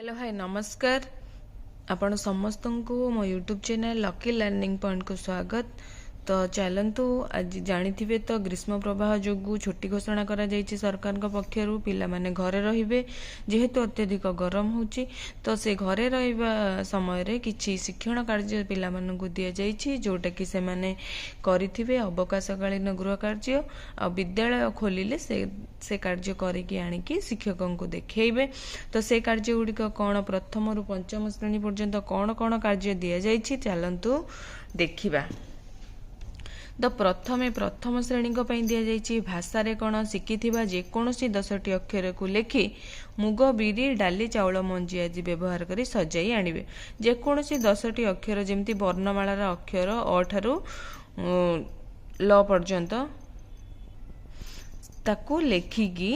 Hello hi नमस्कार। आपण समस्त को मो YouTube channel lucky learning point को स्वागत। तो चलतु आज जानी तो ग्रीष्म प्रवाह जो छुट्टी घोषणा करा जायछि सरकार पक्षर पिला माने घरे रहिबे जेहेतु अत्यधिक गरम होछि। तो से घरे रहिबा समय रे किछि शिक्षण कार्य पिला मानकु दिया जायछि जोटा कि से माने करिथिबे अवकाशकालीन गृह कार्य आ विद्यालय खोलिले से कार्य करिकि आनिकी शिक्षकों को देखैबे। तो से कार्य गुड़िक कौन प्रथम रु पंचम श्रेणी पर्यंत कौन कौन कार्य दिया जायछि चलतु देखिबा। तो प्रथम श्रेणी दिया जायछि भाषा रे कौन शिखिथिबा जेकोसी 10टी अक्षर को लेखि मुग बिरी डाली चाउल मंजी आदि व्यवहार करी सजाई आनिबे। जेकोसी 10टी अक्षर जेमती वर्णमालार अक्षर अ ठारू ल पर्यंत ताकू लेखिकी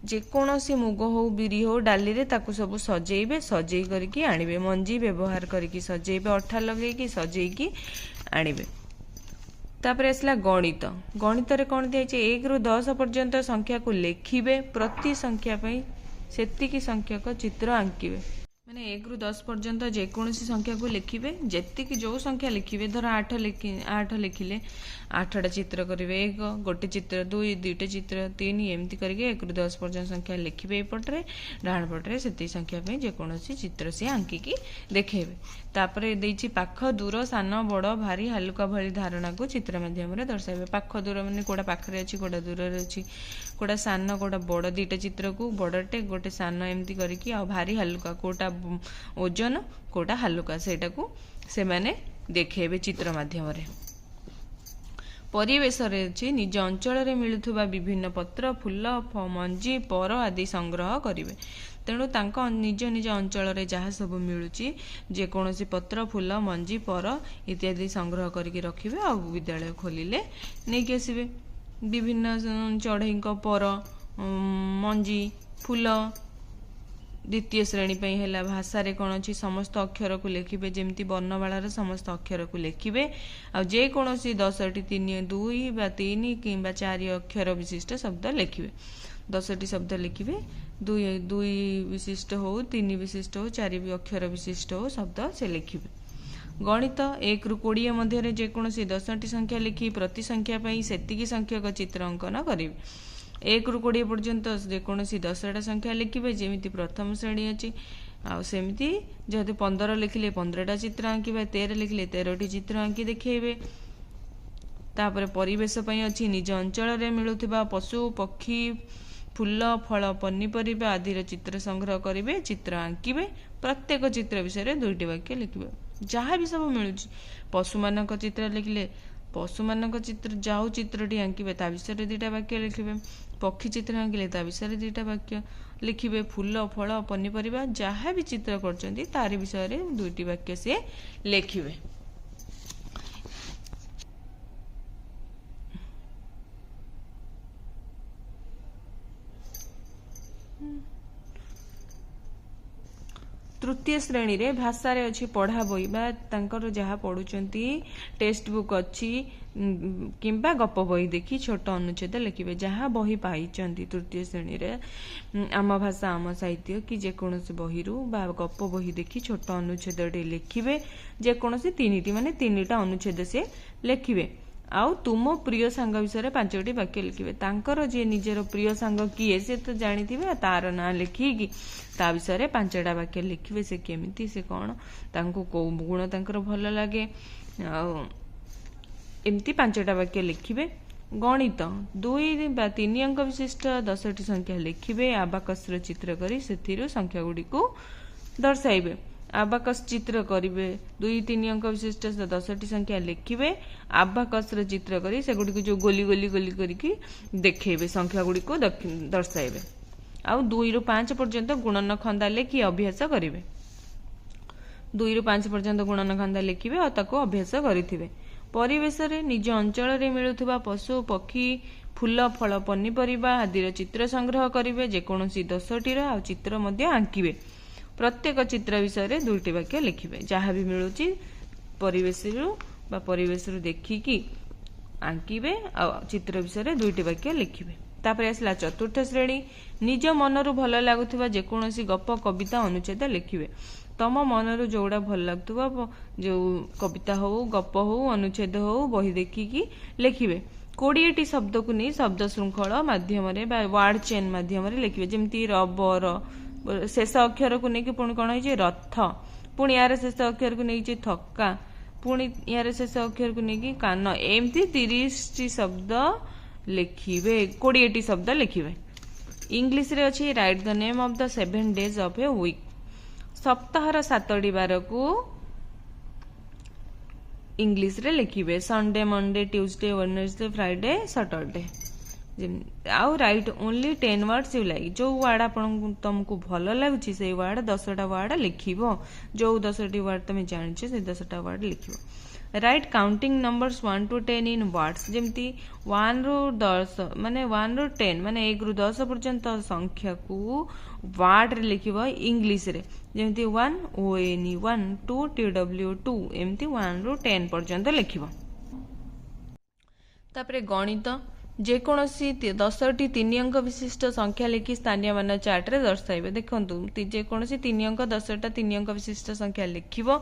जेकोसी मुग हो बिरी हो डाली रे ताकू सब सजेइबे सजेई करके आनिबे मंजी व्यवहार करके सजेइबे अठा लगेकी सजेइकी आनिबे। तापर आसला गणित। गणित रे कौन दिया 1 रु 10 पर्यंत संख्या को लेखिबे प्रति संख्या पई सेतिकी संख्या को चित्र आंकिबे माने 1 रु 10 पर्यंत जेकोसी संख्या को लेखिबे जेतिकी जो संख्या लिखिबे धर 8 लिखिले 8टा चित्र करेंगे 1 गोटे चित्र 2 2टे चित्र 3 एमती करके 1 रु 10 पर्यंत संख्या लिखिबे पटरे डाण पटरे सेती संख्या पे जेकोसी चित्र से आंकिकी देखेबे। तापरे देइछि पाख दूर सान बड़ भारी हल्का भली धारणा को चित्र माध्यम रे दर्शाइबे। पाख दूर माने कोडा पाखरे अछि कोडा दूर रे अछि कोडा सान कोडा बड़ दीटा चित्र को बड़टे गोटे सान एमती करके आ भारी हल्का कोटा ओजन कोटा हल्का सेटा को से माने देखेबे चित्र माध्यम रे। परिवेश रे निज अंचल रे मिलुथुबा विभिन्न पत्र फूल मंजी पर आदि संग्रह करिवे। तेणु तांको निज निज अंचल रे जहाँ सब मिलुची जेकोसी पत्र फूल मंजी पर इत्यादि संग्रह करके रखिबे आ विद्यालय खोलिले नहीं कि आसबे। विभिन्न चढ़ई पर मंजी फूल द्वितीय श्रेणी पे है भाषा रे कौन अच्छी समस्त अक्षर को लेखिबे जेमती वर्णमालार समस्त अक्षर को लेखिबे आ जेकोसी 10टी 2 बा 3 किंबा 4 अक्षर विशिष्ट शब्द लेखिबे। 10टी शब्द लिखिबे 2 विशिष्ट हो 3 विशिष्ट हो 4 अक्षर विशिष्ट हो शब्द से लिखिबे। गणित 1 रु 20 मध्य जेकोसी 10टी संख्या लिखि प्रति संख्या पई सेतिकी संख्यक चित्र अंकन करिवे। 1 रु 20 पर्यंत जेकोसी 10टा संख्या लिखिबे जेमिति प्रथम श्रेणी अछि आ सेमिति जदि 15 लिखिले 15टा चित्र आंकिबे 13 लिखिले 13टी चित्र आंकी देखैबे। तापर परिवेश पई अछि निज अंचल रे मिलुथिबा पशु पक्षी फूल फल पनीपरिबा आदि चित्र संग्रह करिवे चित्र आंकिबे। प्रत्येक चित्र विषय रे 2टी वाक्य लिखिबे। जहाँ भी सब मिलुछि पशु मानक चित्र लिखिले पशु मानक चित्र जाऊ चित्रटी आंकिबे ता विषय रे 2टा वाक्य लिखिबे। पक्षी चित्र आंकिले ता विषय रे 2टा वाक्य लिखिबे। फूल फल पनीपरिबा जहाँ भी चित्र करचंती तारि विषय रे 2टी वाक्य से लिखिबे। तृतीय श्रेणी रे भाषा रे अछि पढ़ा बही बा तांकर जहाँ पढ़ुचंती टेक्स्ट बुक अछि किंबा गप बही देखि छोट अनुच्छेद लिखिबे। जहाँ बही पाइचंती तृतीय श्रेणी रे आम भाषा आम साहित्य कि जेकोसी बही रु बा गप बही देखि छोट अनुच्छेदटी लिखिबे। जेकोसी 3टी माने 3टा अनुच्छेद से लिखिबे। आउ तुम प्रिय सांग विषय 5टी वाक्य लिखिबे। तांकर जे निजर प्रिय सांग किए से तो जानिथिबे तार ना लिखिकी ता विषय 5टा वाक्य लिखिबे। से केमिति से कौन तांको को गुण तांकर भल लागे एमती 5टा वाक्य लिखिबे। गणित 2 बा 3 अंक विशिष्ट 10टी संख्या लिखिबे। आबाकस चित्र करी सेथिरु संख्या गुडी को दर्शाइबे। आबाकस चित्र करिवे 2-3 अंक विशिष्ट 10टी संख्या लिखिबे। आबाकस चित्र करी से गुडी को जो गोली गोली गोली करके देखेबे संख्या गुडी को दर्शाइबे। आउ 2 रु 5 पर्यंत गुणन खंदा लेखि अभ्यास करिवे। 2 रु 5 पर्यंत गुणन खंदा लिखिबे और ताको अभ्यास करिथिबे। परिवेश रे निज अंचल रे मिलुथुबा पशु पक्षी फूल फल पनीपरिबा आदि चित्र संग्रह करिवे। जेकोसी 10टी रो आ चित्र मध्ये आंकिबे। प्रत्येक चित्र विषय रे 2टी वाक्य लिखिबे। जहाँ भी मिलुची परिवेश रु देखिकी आंकिबे आ चित्र विषय रे 2टी वाक्य लिखिबे। तापर आसला चतुर्थ श्रेणी निज मनरू भल लगुवा जेकोसी गप कविता अनुच्छेद लिखिए तम मनरू जोड़ा भल लगुवा जो कविता हो गप हो अनुच्छेद हो बही देखिकी लिखिए 20टी शब्द को नहीं शब्द श्रृंखल माध्यम वार्ड चेन माध्यम लिखिए जमी रबर शेष अक्षर को लेकिन पुणी कौन है रथ पुणी यार शेष अक्षर को लेकिन थक्का पुणी यार शेष अक्षर को लेकिन कान एमती 30टी शब्द लिखिए 20टी शब्द लिखिए इंग्लिश रे अच्छी write the name of the 7 days of a week सप्ताहर 7टी बार को इंग्लिश रे लिखिए Sunday Monday Tuesday Wednesday Friday Saturday आउ write only 10 words you like जो वर्ड आपन तुमको भल लगुच से वर्ड 10टा वर्ड लिखिबो जो 10टी वर्ड तुम जानिछ से 10टा वर्ड लिखिबो write counting numbers 1 to 10 in words जमती 1 ରୁ 10 माने 1 ରୁ 10 माने 1 ରୁ 10 पर्यंत संख्या को वर्ड रे लिखिबो इंग्लिश रे जमती 1 ONE 1 2 TW 2 एमती 1 ରୁ 10 पर्यंत लिखिबो तापरे गणित जेकोसी 10टी 3 अंक विशिष्ट संख्या लिखि स्थानीय मान चार्ट रे दर्शाइबे देखु जेकोसी 3 अंक 10टा 3 अंक विशिष्ट संख्या लिखिबो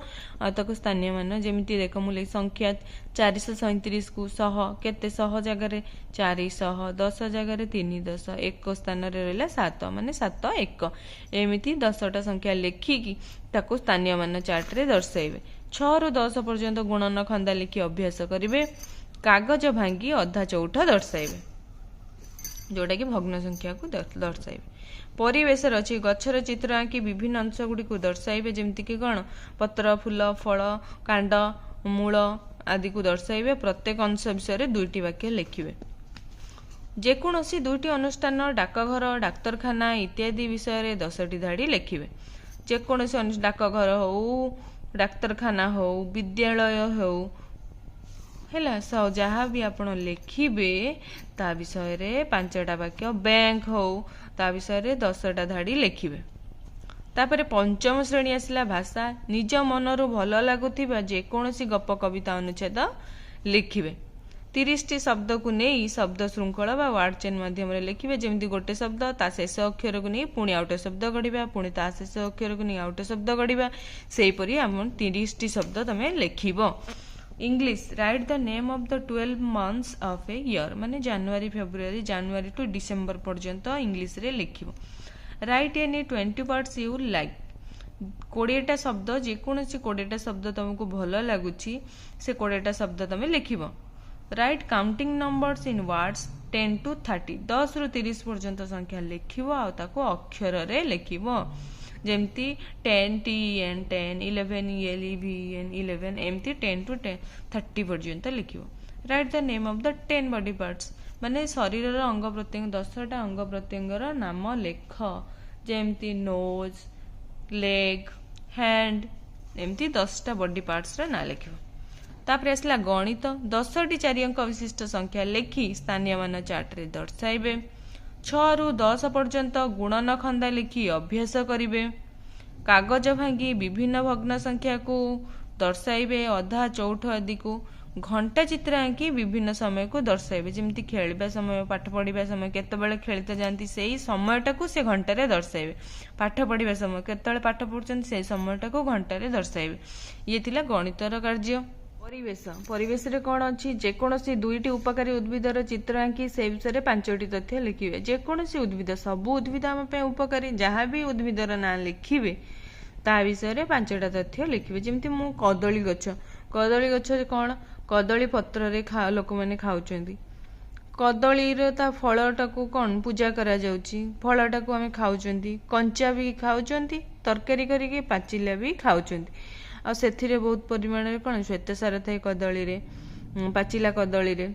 ताको स्थानीय मान जेमिति देख मु संख्या 437 को 100 केते 100 जगह रे 400 10 जगह रे 310 एक स्थान रे रहला 7 माने 7 1 एमिति 10टा संख्या लिखिकी ताको स्थानीय मान चार्ट रे दर्शाइबे 6 ରୁ 10 पर्यंत गुणन खंदा लिखि अभ्यास करिवे कागज भांगी अधा चौठ दर्शाइबे जोटा कि भग्न संख्या को दर्शाइबे परिवेश अच्छी गछर चित्र आंकी विभिन्न अंश गुड़ी को दर्शाइबे जमती कि कौन पत्र फूल फल कांड मूल आदि को दर्शाइबे प्रत्येक अंश विषय 2टी वाक्य लिखिबे जेकोसी 2टी अनुष्ठान डाकघर डाक्तरखाना इत्यादि विषय 10टी धाड़ी लिखिबे जेकोसी डाकघर हो डाक्तरखाना हो विद्यालय हो है जहाँ भी आपण लिखिबे ता विषय रे 5टा वाक्य बैंक हो ता विषय रे 10टा धाड़ी लिखिबे तापरे पंचम श्रेणी आसला भाषा निज मनरू भल लगुथिबा जेकोसी गप कविता अनुच्छेद लिखिबे 30टी शब्द को नहीं शब्द श्रृंखला बा वार्ड चेन माध्यम रे लिखिबे जेमती गोटे शब्द ता शेष अक्षर को नहीं पुणी आउटे शब्द गढ़िबा पुणी ता शेष अक्षर को नहीं आउटे शब्द गढ़िबा सेही परी हम 30टी शब्द तमे लिखिबो English write the name of the 12 months of a year माने जनवरी टू डिसेंबर पर्यंत इंग्लिश रे लिखिबो write any 20 words you like 20टा शब्द जेकोसी 20टा शब्द तुमको भल लगुची से 20टा शब्द तमे लिखिबो write counting numbers in words 10 to 30 10 ରୁ 30 पर्यंत संख्या लिखिबो आ ताको अक्षर रे लिखिबो जेमती 10 TN 10 11 ELEVN 11 एमती 10 to 30 पर्यंत लिखिबो write the name of the 10 body parts माने शरीर रो अंग प्रत्यंग 10टा अंग प्रत्यंगर नाम लेख जेमती नोज लेग हैंड एमती 10टा बॉडी पार्ट्स रा ना लिखिबो तापर आसला गणित 10टी 4 अंक विशिष्ट संख्या लिखि स्थानीय मान चार्ट रे दर्शाइबे 6 ରୁ 10 पर्यंत गुणन खंदा लिखि अभ्यास करिवे कागज भांगी विभिन्न भग्न संख्या को दर्शाइबे अधा चौठ आदि को घंटा चित्र आंकी विभिन्न समय को दर्शाइबे जेमती खेलबा समय पाठ पढ़िबा समय केतेबेले खेलते जानती सेही समयटा को से घंटा रे दर्शाइबे पाठ पढ़िबा समय केतेबेले पाठ पढ़ुचन से समयटा को घंटा रे दर्शाइबे ये थिला गणितर कार्य परिवेश रे कौन अच्छी जेकोसी 2टी उपकारी उद्भिदर चित्र आंकी से विषय 5टी तथ्य लिखिबे जेकोसी उद्भिद सब उद्भिद आम पे उपकारी जहाँ भी उद्भिदर ना लिखिबे ता विषय 5टा तथ्य लिखिबे जेमती मु कदली गछ कौन कदली पत्र रे लोक माने खाउचंदी कदली रो ता फलटा को कौन पूजा करा जाउची फलटा को आमे खाउचंदी कंचा भी खाउचंदी तरकारी करिके पाचिला भी खाउचंदी आ सेथिरे बहुत परिमाण रे कौन श्वेत सार थाए कदली रे पाचिला कदली रे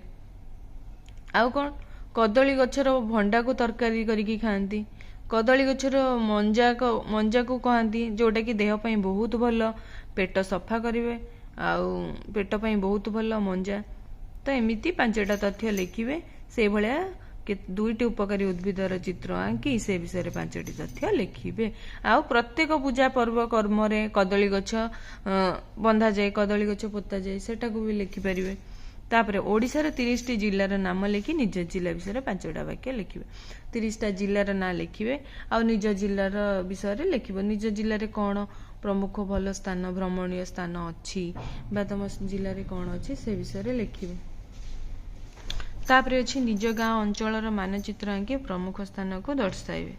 आउ कौन कदली गछर भंडा को तरकारी करिकी खांती कदली गछर मंजा को कहती जोटा कि देह पई बहुत भल पेट सफा करिवे आउ पेट पई बहुत भल मंजा तो एमिति 5टा तथ्य लिखिबे से भलिया 2टी उपकारी उद्भिदर चित्र आंकी से विषय 5टी तथ्य लिखिबे आउ प्रत्येक पूजा पर्व कर्म रे कदली गछ बंधा जाए कदली गछ पोता जाए सेटा को भी लिखि परिबे तापर ओडिशार 30टी जिल्लार नाम लिखि निज जिला विषय 5टा वाक्य लिखिबे 30टा जिल्लार ना लिखिबे आ निज जिल्लार विषय लिखिबो निज जिल्लारे कोन प्रमुख भल स्थान भ्रमणीय स्थान अछि बा तुम जिल्ला रे कोन अछि से विषय लिखिबे तापर अछि निज गाँव अंचल मानचित्र आंकी प्रमुख स्थान को दर्शाइबे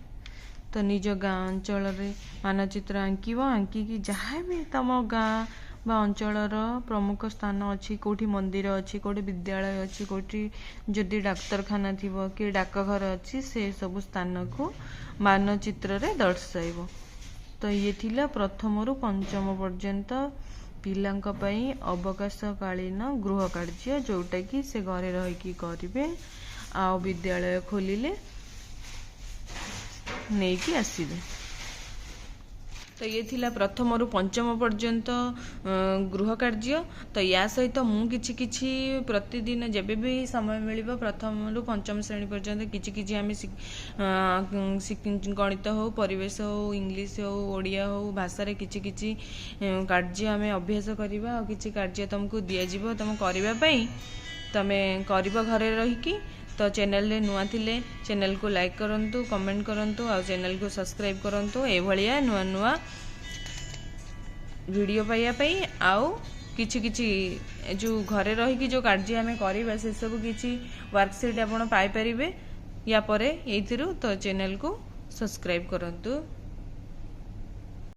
तो निज गाँव अंचल मानचित्र आंकीब आंकी जहाँ भी तुम गाँ बा अंचल प्रमुख स्थान अच्छी कोठी मंदिर अच्छी कोठी विद्यालय अच्छी कोठी जदि डाक्तरखाना थिबो कि डाकघर अच्छी से सब स्थान को मानचित्र रे दर्शाइबो तो ये थिला प्रथम रु पंचम पर्यंत पिलांक पई अवकाशकालीन गृह कार्य जोटा कि से घरे रही करेंगे आ विद्यालय खोलिले नहीं कि आसीबे तो ये थिला प्रथम रु पंचम पर्यंत गृह कार्य तो या सहित मु किछि किछि प्रतिदिन जेबे भी समय मिलिबो प्रथम रु पंचम श्रेणी पर्यंत किछि किछि आमे गणित हो परिवेश हो इंग्लिश हो ओडिया हो भाषा रे किछि किछि कार्य आमे अभ्यास करिबा और किछि कार्य तुमको दिया जिवो तुम करिबा पई तमे करिबो घरे रही कि तो चैनल रे नुआ थिले चैनल को लाइक करंतु कमेंट करंतु और चैनल को सब्सक्राइब करंतु ए भलिया नुआ नुआ वीडियो पाइया पई आउ किछि किछि जो घरे रही कि जो कार्य हमें करिबा से सब किछि वर्कशीट आपण पाई परिबे या परे एथिरु तो चैनल को सब्सक्राइब करंतु।